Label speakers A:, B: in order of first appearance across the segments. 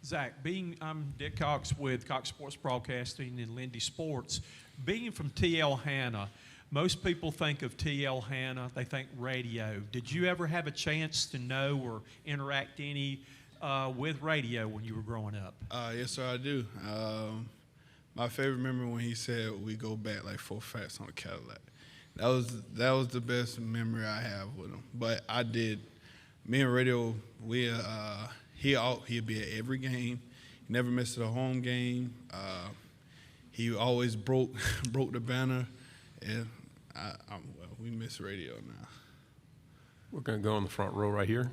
A: Zach, I'm Dick Cox with Cox Sports Broadcasting and Lindy Sports. Being from T.L. Hanna, most people think of T.L. Hanna, they think radio. Did you ever have a chance to know or interact any with radio when you were growing up?
B: Yes, sir, I do. My favorite memory when he said we go back like 4 fats on a Cadillac. That was the best memory I have with him. But I did. Me and radio, he'd be at every game. He never missed a home game. He always broke the banner, and we miss radio now.
C: We're going to go in the front row right here.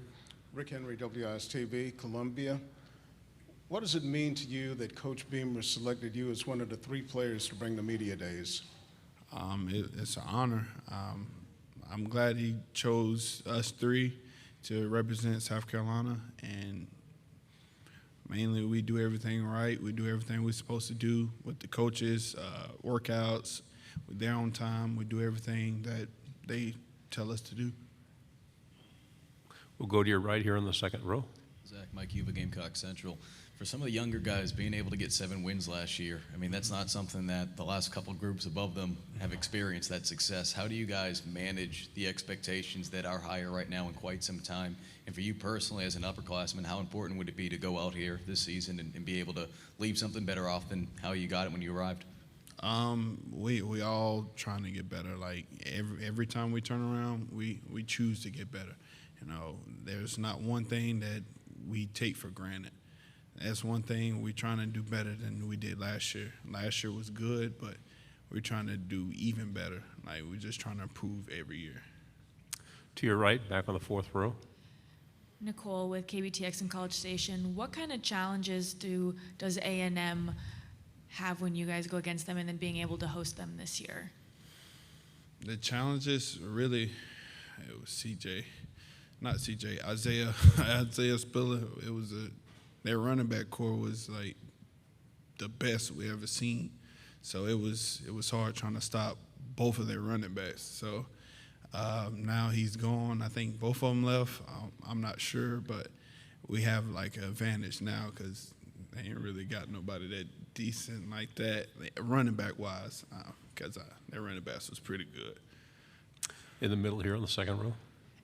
D: Rick Henry, WIS-TV, Columbia. What does it mean to you that Coach Beamer selected you as one of the 3 players to bring the media days?
B: It's an honor. I'm glad he chose us 3 to represent South Carolina, and mainly we do everything right. We do everything we're supposed to do with the coaches, workouts. We're there on time. We do everything that they tell us to do.
C: We'll go to your right here in the second row.
E: Zach, Mike Yuba, Gamecock Central. For some of the younger guys, being able to get 7 wins last year, I mean, that's not something that the last couple groups above them have experienced, that success. How do you guys manage the expectations that are higher right now in quite some time? And for you personally, as an upperclassman, how important would it be to go out here this season and be able to leave something better off than how you got it when you arrived?
B: We all trying to get better. Like every time we turn around, we choose to get better. You know, there's not one thing that we take for granted. That's one thing we're trying to do better than we did last year. Last year was good, but we're trying to do even better. Like, we're just trying to improve every year.
C: To your right, back on the 4th row.
F: Nicole with KBTX and College Station. What kind of challenges does A&M have when you guys go against them and then being able to host them this year?
B: The challenges, really, it was Isaiah Spiller. Their running back core was like the best we ever seen. So it was hard trying to stop both of their running backs. So now he's gone. I think both of them left. I'm not sure, but we have like an advantage now because they ain't really got nobody that decent like that, running back wise, because their running backs was pretty good.
C: In the middle here on the second row.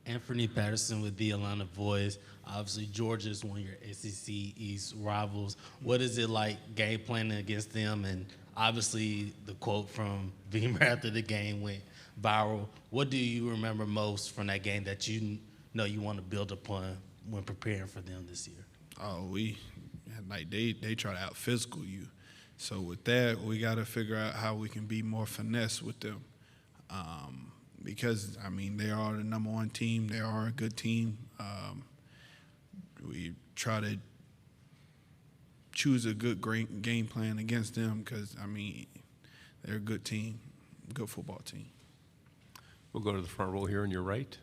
G: Anthony Patterson with the Atlanta Voice. Obviously, Georgia is one of your SEC East rivals. What is it like game planning against them? And obviously, the quote from Beamer after the game went viral. What do you remember most from that game that you know you want to build upon when preparing for them this year?
B: Oh, they try to out-physical you. So with that, we got to figure out how we can be more finesse with them. Because, I mean, they are the number 1 team. They are a good team. We try to choose a good great game plan against them because, I mean, they're a good team, good football team.
C: We'll go to the front row here on your right.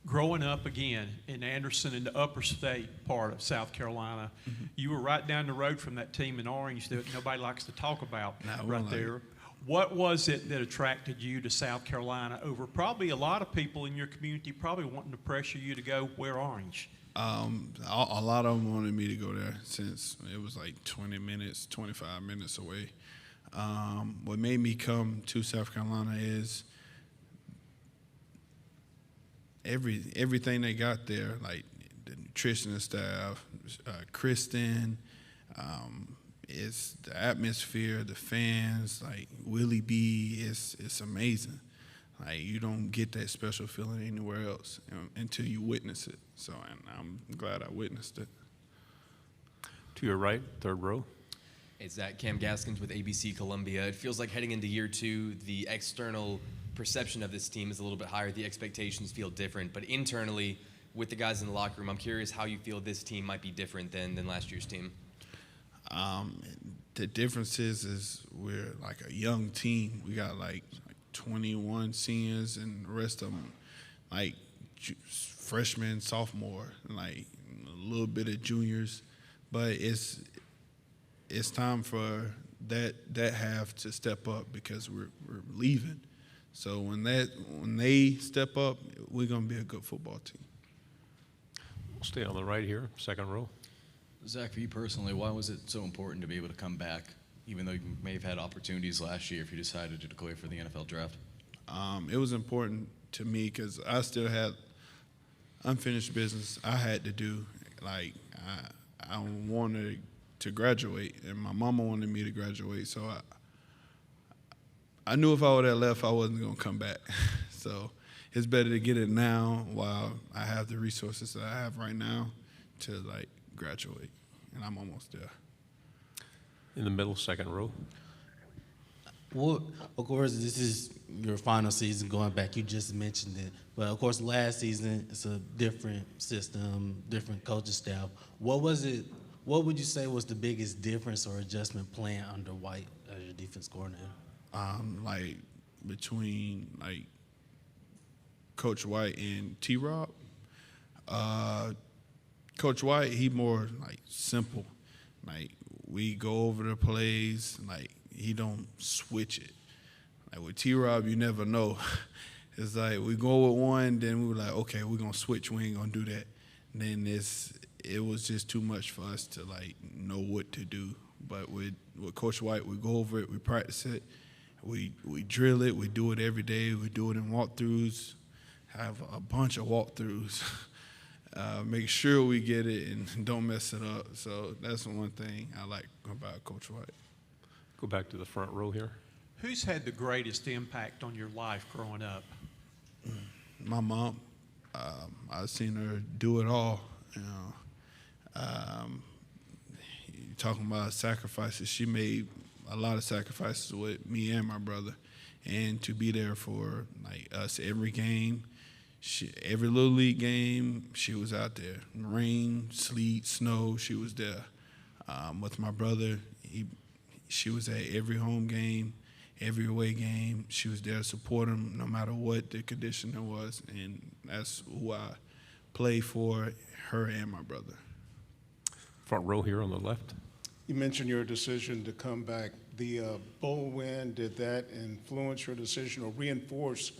A: Growing up again in Anderson in the upper state part of South Carolina, you were right down the road from that team in Orange that nobody likes to talk about right there. What was it that attracted you to South Carolina over probably a lot of people in your community probably wanting to pressure you to go wear orange?
B: A lot of them wanted me to go there since it was like 20 minutes, 25 minutes away. What made me come to South Carolina is everything they got there, like the nutrition staff, Kristen, it's the atmosphere, the fans, like Willie B, it's amazing. Like, you don't get that special feeling anywhere else until you witness it. So, and I'm glad I witnessed it.
C: To your right, third row.
H: It's Cam Gaskins with ABC Columbia. It feels like heading into year 2, the external perception of this team is a little bit higher. The expectations feel different. But internally, with the guys in the locker room, I'm curious how you feel this team might be different than last year's team.
B: The difference is we're like a young team. We got like 21 seniors and the rest of them like freshmen, sophomore, and like a little bit of juniors. But it's time for that half to step up because we're leaving. So when they step up, we're gonna be a good football team.
C: We'll stay on the right here, second row.
E: Zach, for you personally, why was it so important to be able to come back, even though you may have had opportunities last year if you decided to declare for the NFL draft?
B: It was important to me because I still had unfinished business I had to do. Like, I wanted to graduate, and my mama wanted me to graduate, so I knew if I would have left, I wasn't going to come back. So it's better to get it now while I have the resources that I have right now to, like, graduate, and I'm almost there.
C: In the middle, second row.
G: Well, of course, this is your final season going back. You just mentioned it. But, of course, last season, it's a different system, different coaching staff. What would you say was the biggest difference or adjustment plan under White as your defense coordinator?
B: Like, between, like, Coach White and T-Rob, Coach White, he more, like, simple. Like, we go over the plays, like, he don't switch it. Like with T-Rob, you never know. It's like we go with one, then we were like, okay, we're gonna switch. We ain't gonna do that. And then it was just too much for us to like know what to do. But with Coach White, we go over it, we practice it, we drill it, we do it every day. We do it in walkthroughs. Have a bunch of walkthroughs. Make sure we get it and don't mess it up. So that's the one thing I like about Coach White.
C: Go back to the front row here.
A: Who's had the greatest impact on your life growing up?
B: My mom. I've seen her do it all. You know, you're talking about sacrifices. She made a lot of sacrifices with me and my brother, and to be there for like us every game, every little league game, she was out there. Rain, sleet, snow, she was there. With my brother, she was at every home game, every away game. She was there to support him no matter what the condition it was, and that's who I play for, her and my brother.
C: Front row here on the left.
D: You mentioned your decision to come back. The bowl win, did that influence your decision or reinforce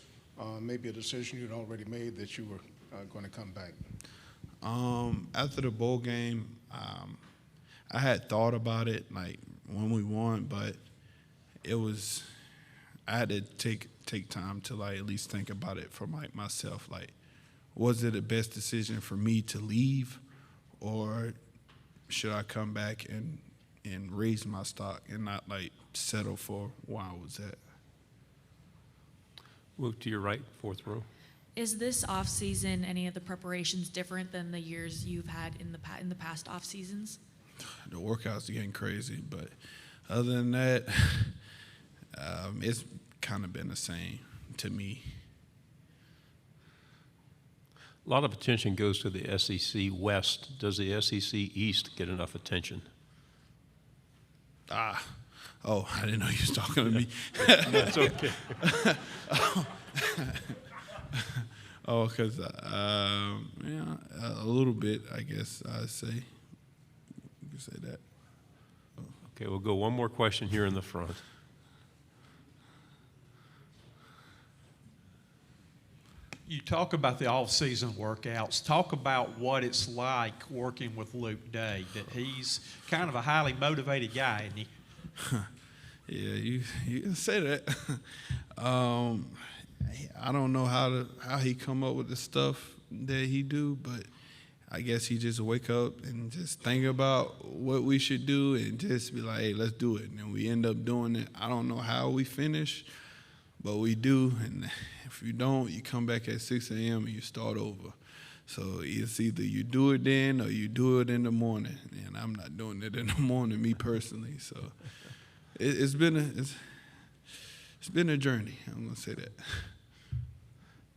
D: maybe a decision you'd already made that you were going to come back?
B: After the bowl game, I had thought about it, like, when we won, but I had to take time to like at least think about it for like myself. Like, was it the best decision for me to leave, or should I come back and raise my stock and not like settle for where I was at?
C: Move to your right, fourth row.
F: Is this off season any of the preparations different than the years you've had in the past off seasons?
B: The workouts are getting crazy, but other than that, it's kind of been the same to me.
C: A lot of attention goes to the SEC West. Does the SEC East get enough attention?
B: Oh, I didn't know you was talking to me.
C: That's okay.
B: Oh, because, yeah, a little bit, I guess I'd say. You could say that.
C: Okay, we'll go one more question here in the front.
A: You talk about the off-season workouts. Talk about what it's like working with Luke Day, that he's kind of a highly motivated guy, isn't he?
B: Yeah, you can say that. I don't know how he come up with the stuff that he do, but I guess he just wake up and just think about what we should do and just be like, hey, let's do it. And we end up doing it. I don't know how we finish, but we do. And if you don't, you come back at 6 a.m. and you start over. So it's either you do it then or you do it in the morning. And I'm not doing it in the morning, me personally. So it's been a journey. I'm going to say that.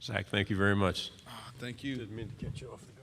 C: Zach, thank you very much.
B: Thank you.
C: Didn't mean to catch you off the